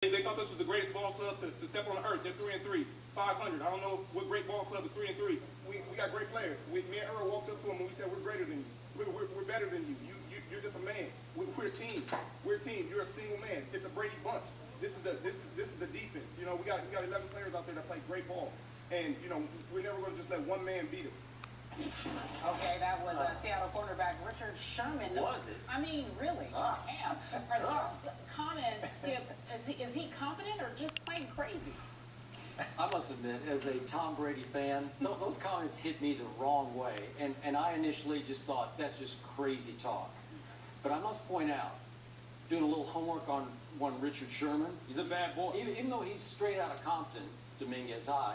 They thought this was the greatest ball club to step on the earth. They're 3-3, 500. I don't know what great ball club is 3-3. We got great players. Me and Earl walked up to him and we said, we're greater than you. We're better than you. You're just a man. We're a team. We're a team. You're a single man. It's the Brady bunch. This is the defense. You know, we got 11 players out there that play great ball, and you know we're never going to just let one man beat us. Okay, that was Seattle cornerback Richard Sherman. Was it? I mean, really? Damn. Are those comments, Skip, is he confident or just plain crazy? I must admit, as a Tom Brady fan, those comments hit me the wrong way. And I initially just thought, that's just crazy talk. But I must point out, doing a little homework on one Richard Sherman. He's a bad boy. Even though he's straight out of Compton, Dominguez High,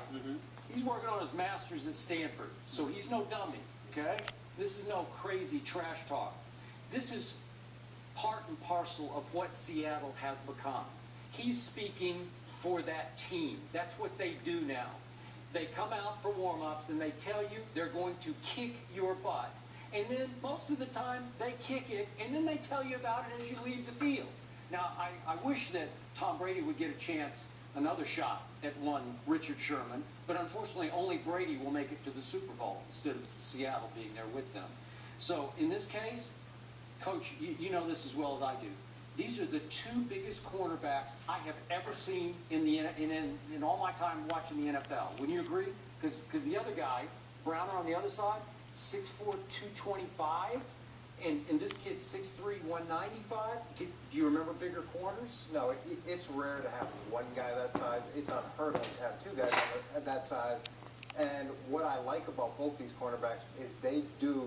he's working on his master's at Stanford. So he's no dummy, okay? This is no crazy trash talk. This is part and parcel of what Seattle has become. He's speaking for that team. That's what they do now. They come out for warm-ups and they tell you they're going to kick your butt. And then most of the time they kick it and then they tell you about it as you leave the field. Now, I wish that Tom Brady would get a chance, another shot at one Richard Sherman, but unfortunately only Brady will make it to the Super Bowl instead of Seattle being there with them. So in this case, Coach, you know this as well as I do. These are the two biggest cornerbacks I have ever seen in all my time watching the NFL. Wouldn't you agree? Because the other guy, Browner on the other side, 6'4", 225, and this kid's 6'3", 195. Do you remember bigger corners? No, it's rare to have one guy that size. It's unheard of to have two guys that size. And what I like about both these cornerbacks is they do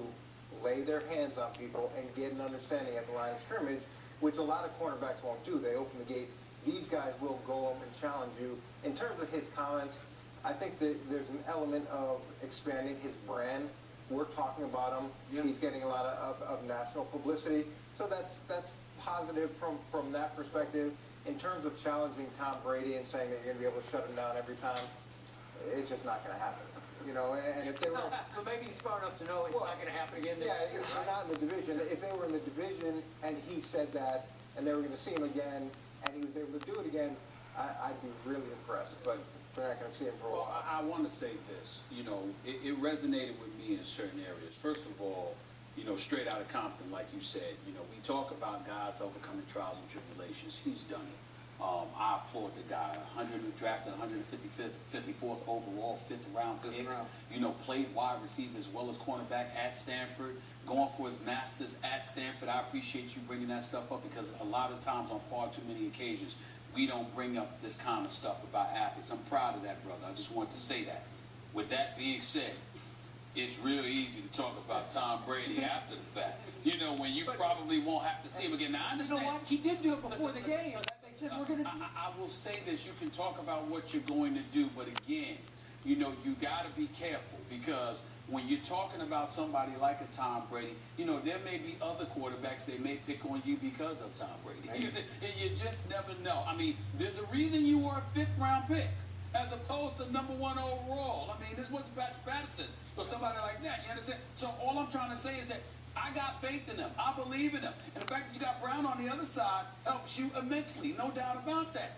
lay their hands on people and get an understanding at the line of scrimmage, which a lot of cornerbacks won't do. They open the gate. These guys will go up and challenge you. In terms of his comments, I think that there's an element of expanding his brand. We're talking about him. Yeah. He's getting a lot of national publicity. So that's positive from that perspective. In terms of challenging Tom Brady and saying that you're going to be able to shut him down every time, it's just not going to happen. You know, and if they were... But maybe he's smart enough to know it's not going to happen again. Yeah, they're not in the division. If they were in the division and he said that and they were going to see him again and he was able to do it again, I'd be really impressed. But they're not going to see him for a while. Well, I want to say this. You know, it resonated with me in certain areas. First of all, you know, straight out of Compton, like you said, you know, we talk about guys overcoming trials and tribulations. He's done it. I applaud the guy. Drafted 154th overall, 5th round pick. You know, played wide receiver as well as cornerback at Stanford. Going for his masters at Stanford. I appreciate you bringing that stuff up because a lot of times on far too many occasions we don't bring up this kind of stuff about athletes. I'm proud of that, brother. I just wanted to say that. With that being said, it's real easy to talk about Tom Brady after the fact. You know, when you probably won't have to see him again. Now, I understand. You know what? He did do it before the game. They said we're going to do it. I will say this. You can talk about what you're going to do, but again, you know, you got to be careful because when you're talking about somebody like a Tom Brady, you know, there may be other quarterbacks they may pick on you because of Tom Brady. You just never know. I mean, there's a reason you were a 5th round pick as opposed to #1 overall. I mean, this wasn't Patrick Patterson or somebody like that. You understand? So all I'm trying to say is that I got faith in them. I believe in them. And the fact that you got Brown on the other side helps you immensely. No doubt about that.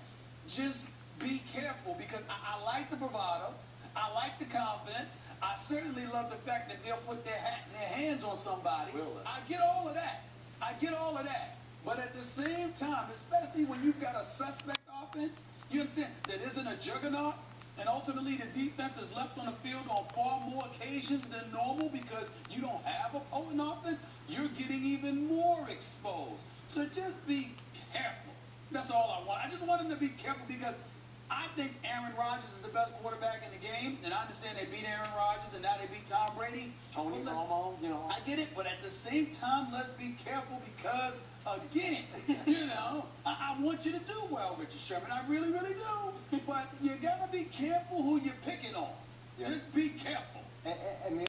Just be careful because I like the bravado. I like the confidence. I certainly love the fact that they'll put their hat in their hands on somebody. I get all of that. I get all of that. But at the same time, especially when you've got a suspect offense, you understand, that isn't a juggernaut, and ultimately the defense is left on the field on far more occasions than normal because you don't have a potent offense, you're getting even more exposed. So just be careful. That's all I want. I just want them to be careful because I think Aaron Rodgers is the best quarterback in the game, and I understand they beat Aaron Rodgers and now they beat Tom Brady. Tony Romo, you know. I get it, but at the same time, let's be careful because, again, you know, I want you to do well, Richard Sherman. I really, really do. But you got to be careful who you're picking on. Just be careful. And the